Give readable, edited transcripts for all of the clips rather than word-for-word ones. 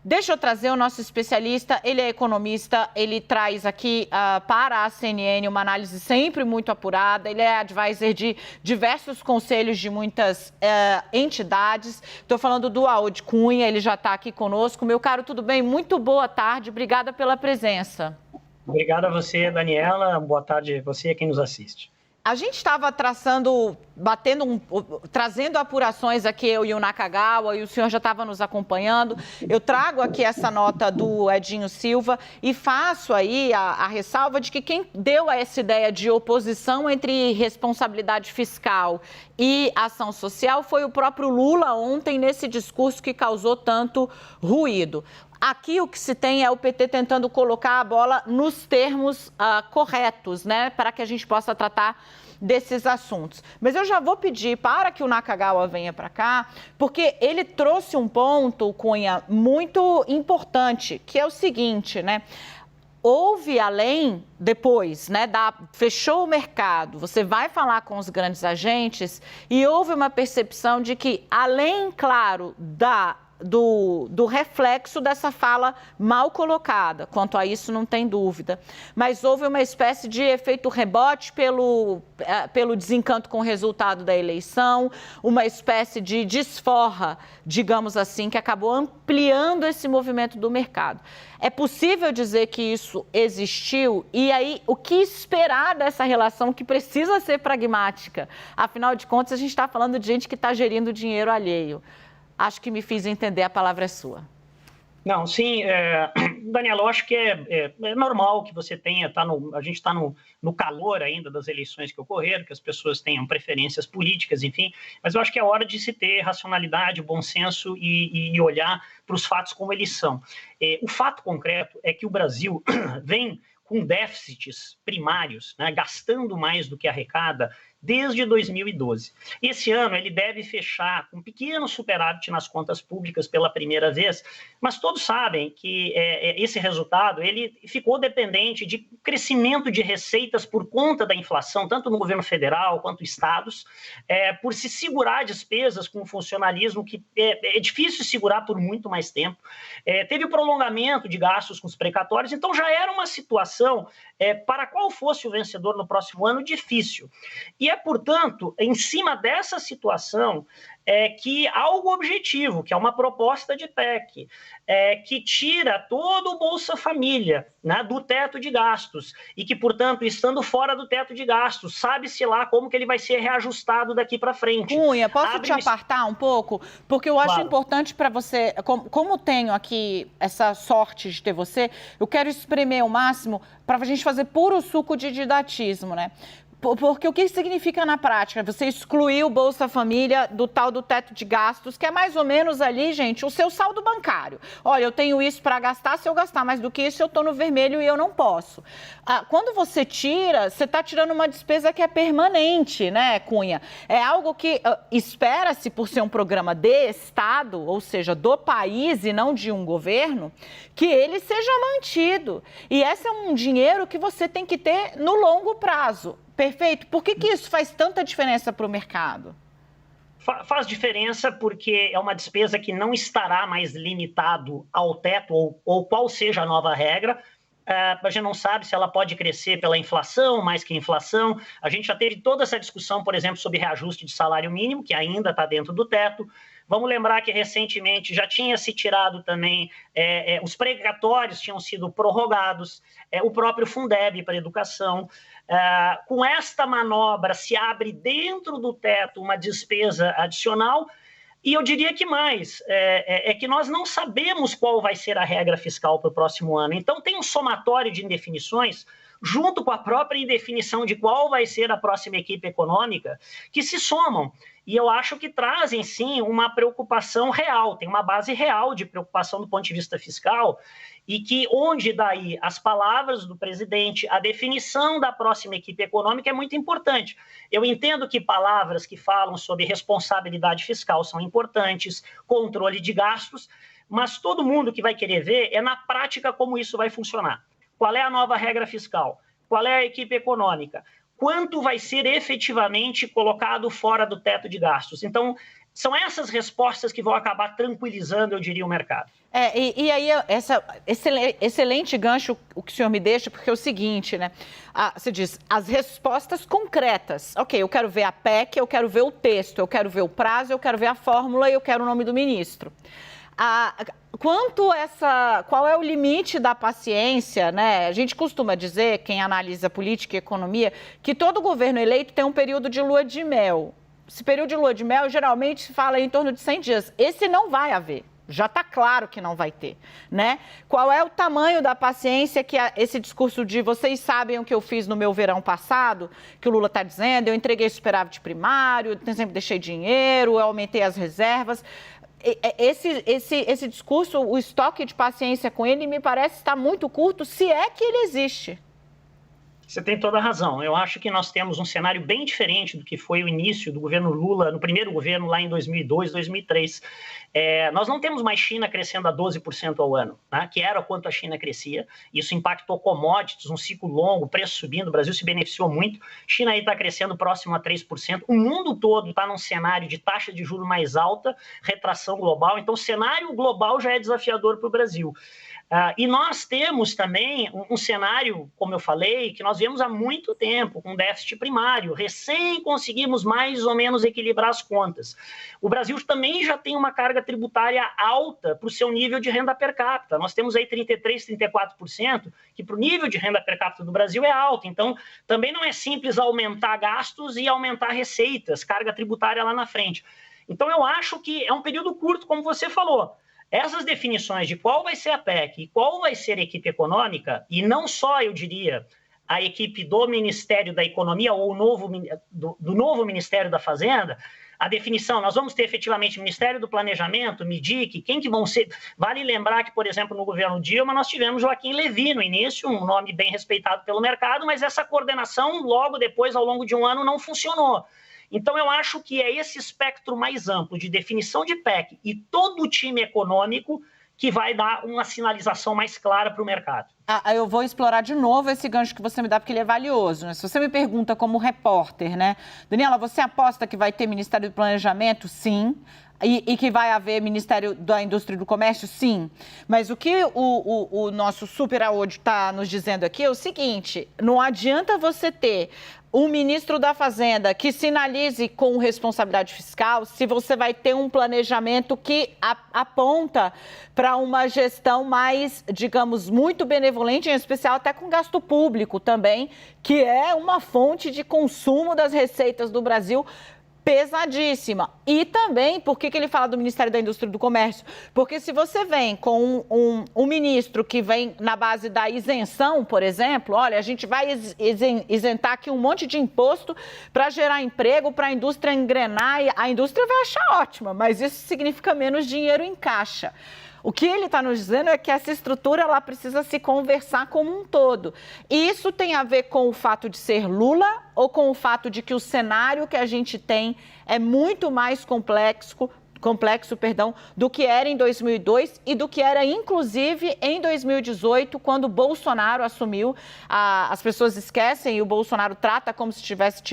Deixa eu trazer o nosso especialista, ele é economista, ele traz aqui para a CNN uma análise sempre muito apurada, ele é advisor de diversos conselhos de muitas entidades. Estou falando do Aod Cunha, ele já está aqui conosco. Meu caro, tudo bem? Muito boa tarde, obrigada pela presença. Obrigado a você, Daniela. Boa tarde a você e a quem nos assiste. A gente estava trazendo apurações aqui, eu e o Nakagawa, e o senhor já estava nos acompanhando. Eu trago aqui essa nota do Edinho Silva e faço aí a ressalva de que quem deu essa ideia de oposição entre responsabilidade fiscal e ação social foi o próprio Lula ontem, nesse discurso que causou tanto ruído. Aqui o que se tem é o PT tentando colocar a bola nos termos corretos, né, para que a gente possa tratar desses assuntos. Mas eu já vou pedir para que o Nakagawa venha para cá, porque ele trouxe um ponto, Cunha, muito importante, que é o seguinte, né? Houve depois, né, fechou o mercado, você vai falar com os grandes agentes e houve uma percepção de que, além, claro, do reflexo dessa fala mal colocada, quanto a isso não tem dúvida, mas houve uma espécie de efeito rebote pelo desencanto com o resultado da eleição, uma espécie de desforra, digamos assim, que acabou ampliando esse movimento do mercado. É possível dizer que isso existiu? E aí, o que esperar dessa relação que precisa ser pragmática? Afinal de contas, a gente está falando de gente que está gerindo dinheiro alheio. Acho que me fiz entender, a palavra é sua. Não, sim, Daniela, eu acho que é normal que você tenha, a gente está no calor ainda das eleições que ocorreram, que as pessoas tenham preferências políticas, enfim, mas eu acho que é hora de se ter racionalidade, bom senso e olhar para os fatos como eles são. O fato concreto é que o Brasil vem com déficits primários, né, gastando mais do que arrecada, desde 2012. Esse ano ele deve fechar com um pequeno superávit nas contas públicas pela primeira vez, mas todos sabem que esse resultado ele ficou dependente de crescimento de receitas por conta da inflação, tanto no governo federal quanto estados, por se segurar despesas com o funcionalismo que é difícil segurar por muito mais tempo. Teve o prolongamento de gastos com os precatórios, então já era uma situação para qual fosse o vencedor no próximo ano difícil. E portanto, em cima dessa situação, que algo objetivo, que é uma proposta de PEC, que tira todo o Bolsa Família, né, do teto de gastos, e que, portanto, estando fora do teto de gastos, sabe-se lá como que ele vai ser reajustado daqui para frente. Cunha, posso te apartar um pouco? Porque eu acho importante para você, como tenho aqui essa sorte de ter você, eu quero espremer o máximo para a gente fazer puro suco de didatismo, né? Porque o que significa na prática? Você excluir o Bolsa Família do tal do teto de gastos, que é mais ou menos ali, gente, o seu saldo bancário. Olha, eu tenho isso para gastar, se eu gastar mais do que isso, eu estou no vermelho e eu não posso. Quando você tira, você está tirando uma despesa que é permanente, né, Cunha? É algo que espera-se, por ser um programa de Estado, ou seja, do país e não de um governo, que ele seja mantido. E esse é um dinheiro que você tem que ter no longo prazo. Perfeito. Por que isso faz tanta diferença para o mercado? Faz diferença porque é uma despesa que não estará mais limitado ao teto ou qual seja a nova regra. A gente não sabe se ela pode crescer pela inflação, mais que a inflação. A gente já teve toda essa discussão, por exemplo, sobre reajuste de salário mínimo, que ainda está dentro do teto. Vamos lembrar que recentemente já tinha se tirado também, os precatórios tinham sido prorrogados, o próprio Fundeb para a educação. Com esta manobra se abre dentro do teto uma despesa adicional. E eu diria que mais, que nós não sabemos qual vai ser a regra fiscal para o próximo ano. Então tem um somatório de indefinições, junto com a própria indefinição de qual vai ser a próxima equipe econômica, que se somam. E eu acho que trazem, sim, uma preocupação real, tem uma base real de preocupação do ponto de vista fiscal, e que onde daí as palavras do presidente, a definição da próxima equipe econômica é muito importante. Eu entendo que palavras que falam sobre responsabilidade fiscal são importantes, controle de gastos, mas todo mundo que vai querer ver é na prática como isso vai funcionar. Qual é a nova regra fiscal? Qual é a equipe econômica? Quanto vai ser efetivamente colocado fora do teto de gastos? Então, São essas respostas que vão acabar tranquilizando, eu diria, o mercado. E aí, excelente gancho o que o senhor me deixa, porque é o seguinte, né? Você diz, as respostas concretas. Ok, eu quero ver a PEC, eu quero ver o texto, eu quero ver o prazo, eu quero ver a fórmula e eu quero o nome do ministro. Qual é o limite da paciência, né? A gente costuma dizer, quem analisa política e economia, que todo governo eleito tem um período de lua de mel. Esse período de lua de mel, geralmente, se fala em torno de 100 dias. Esse não vai haver. Já está claro que não vai ter, né? Qual é o tamanho da paciência que esse discurso de vocês sabem o que eu fiz no meu verão passado, que o Lula está dizendo, eu entreguei superávit primário, eu sempre deixei dinheiro, eu aumentei as reservas. Esse discurso, o estoque de paciência com ele, me parece estar muito curto, se é que ele existe. Você tem toda a razão. Eu acho que nós temos um cenário bem diferente do que foi o início do governo Lula, no primeiro governo lá em 2002, 2003. Nós não temos mais China crescendo a 12% ao ano, né, que era quanto a China crescia. Isso impactou commodities, um ciclo longo, preço subindo, o Brasil se beneficiou muito. China aí está crescendo próximo a 3%. O mundo todo está num cenário de taxa de juros mais alta, retração global. Então, o cenário global já é desafiador para o Brasil. E nós temos também um cenário, como eu falei, que nós vemos há muito tempo, com déficit primário. Recém conseguimos mais ou menos equilibrar as contas. O Brasil também já tem uma carga tributária alta para o seu nível de renda per capita. Nós temos aí 33%, 34%, que para o nível de renda per capita do Brasil é alto. Então, também não é simples aumentar gastos e aumentar receitas, carga tributária lá na frente. Então, eu acho que é um período curto, como você falou. Essas definições de qual vai ser a PEC e qual vai ser a equipe econômica, e não só, eu diria, a equipe do Ministério da Economia ou do novo Ministério da Fazenda, a definição, nós vamos ter efetivamente Ministério do Planejamento, MIDIC, quem que vão ser... Vale lembrar que, por exemplo, no governo Dilma, nós tivemos Joaquim Levy no início, um nome bem respeitado pelo mercado, mas essa coordenação, logo depois, ao longo de um ano, não funcionou. Então, eu acho que é esse espectro mais amplo de definição de PEC e todo o time econômico que vai dar uma sinalização mais clara para o mercado. Eu vou explorar de novo esse gancho que você me dá, porque ele é valioso, né? Se você me pergunta como repórter, né? Daniela, você aposta que vai ter Ministério do Planejamento? Sim. E que vai haver Ministério da Indústria e do Comércio? Sim. Mas o que o nosso super áudio está nos dizendo aqui é o seguinte, não adianta você ter um ministro da Fazenda que sinalize com responsabilidade fiscal se você vai ter um planejamento que aponta para uma gestão mais, digamos, muito benevolente, em especial até com gasto público também, que é uma fonte de consumo das receitas do Brasil pesadíssima. E também, por que ele fala do Ministério da Indústria e do Comércio? Porque se você vem com um ministro que vem na base da isenção, por exemplo, olha, a gente vai isentar aqui um monte de imposto para gerar emprego, para a indústria engrenar, e a indústria vai achar ótima, mas isso significa menos dinheiro em caixa. O que ele está nos dizendo é que essa estrutura ela precisa se conversar como um todo. E isso tem a ver com o fato de ser Lula ou com o fato de que o cenário que a gente tem é muito mais complexo, do que era em 2002 e do que era, inclusive, em 2018, quando Bolsonaro assumiu. As pessoas esquecem e o Bolsonaro trata como se tivesse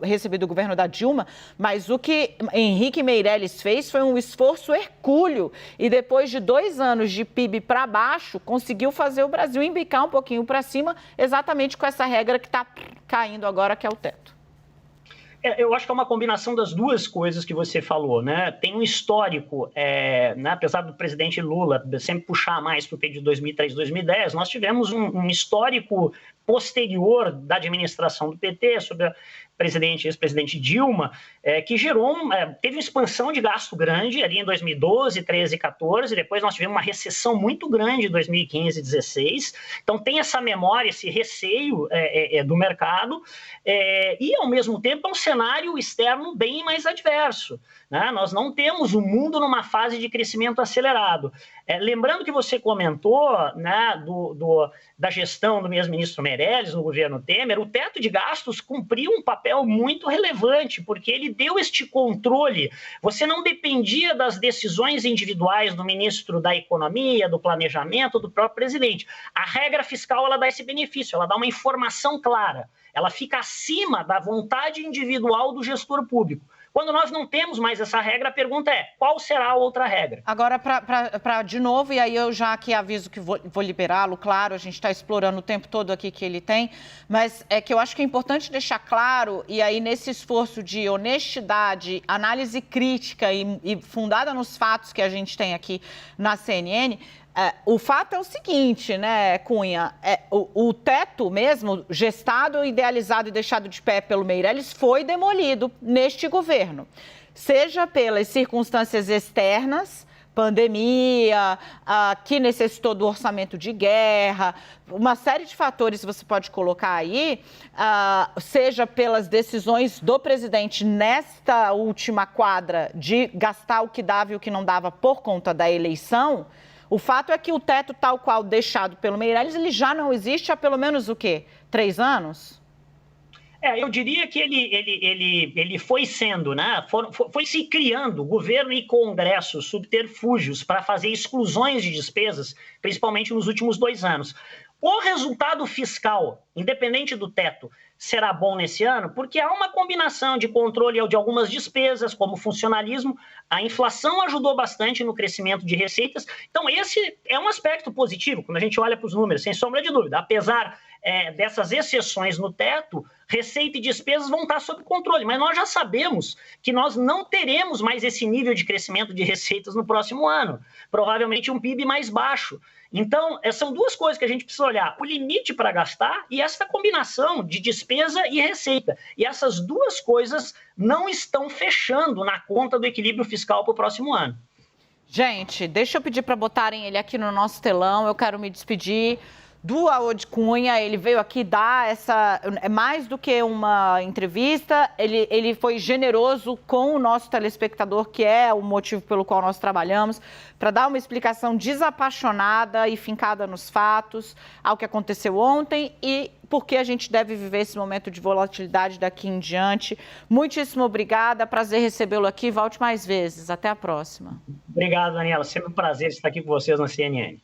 recebido o governo da Dilma, mas o que Henrique Meirelles fez foi um esforço hercúleo e depois de 2 anos de PIB para baixo, conseguiu fazer o Brasil embicar um pouquinho para cima, exatamente com essa regra que está caindo agora, que é o teto. Eu acho que é uma combinação das duas coisas que você falou, né? Tem um histórico, né? Apesar do presidente Lula sempre puxar mais para o período de 2003, 2010, nós tivemos um histórico posterior da administração do PT sobre a ex-presidente Dilma, que teve uma expansão de gasto grande ali em 2012, 13, 14, depois nós tivemos uma recessão muito grande em 2015, 16, então tem essa memória, esse receio do mercado, e ao mesmo tempo é um cenário externo bem mais adverso, né? Nós não temos o mundo numa fase de crescimento acelerado. Lembrando que você comentou, né, da gestão do mesmo ministro Meirelles no governo Temer, o teto de gastos cumpriu um papel muito relevante, porque ele deu este controle. Você não dependia das decisões individuais do ministro da Economia, do Planejamento, do próprio presidente. A regra fiscal ela dá esse benefício, ela dá uma informação clara, ela fica acima da vontade individual do gestor público. Quando nós não temos mais essa regra, a pergunta é, qual será a outra regra? Agora, de novo, e aí eu já aqui aviso que vou liberá-lo, claro, a gente está explorando o tempo todo aqui que ele tem, mas é que eu acho que é importante deixar claro, e aí nesse esforço de honestidade, análise crítica e fundada nos fatos que a gente tem aqui na CNN, o fato é o seguinte, né, Cunha, o teto mesmo, gestado, idealizado e deixado de pé pelo Meirelles, foi demolido neste governo, seja pelas circunstâncias externas, pandemia, que necessitou do orçamento de guerra, uma série de fatores você pode colocar aí, seja pelas decisões do presidente nesta última quadra de gastar o que dava e o que não dava por conta da eleição. O fato é que o teto tal qual deixado pelo Meirelles, ele já não existe há pelo menos o quê? 3 anos? Eu diria que ele foi sendo, né? Foi se criando, governo e Congresso, subterfúgios para fazer exclusões de despesas, principalmente nos últimos 2 anos. O resultado fiscal, independente do teto, será bom nesse ano, porque há uma combinação de controle de algumas despesas, como funcionalismo, a inflação ajudou bastante no crescimento de receitas. Então, esse é um aspecto positivo, quando a gente olha para os números, sem sombra de dúvida. Apesar dessas exceções no teto, receita e despesas vão estar sob controle, mas nós já sabemos que nós não teremos mais esse nível de crescimento de receitas no próximo ano, provavelmente um PIB mais baixo. Então, são 2 coisas que a gente precisa olhar, o limite para gastar e essa combinação de despesa e receita. E essas 2 coisas não estão fechando na conta do equilíbrio fiscal para o próximo ano. Gente, deixa eu pedir para botarem ele aqui no nosso telão, eu quero me despedir do Aod Cunha. Ele veio aqui dar mais do que uma entrevista, ele foi generoso com o nosso telespectador, que é o motivo pelo qual nós trabalhamos, para dar uma explicação desapaixonada e fincada nos fatos, ao que aconteceu ontem e por que a gente deve viver esse momento de volatilidade daqui em diante. Muitíssimo obrigada, prazer recebê-lo aqui, volte mais vezes, até a próxima. Obrigado, Daniela, sempre um prazer estar aqui com vocês na CNN.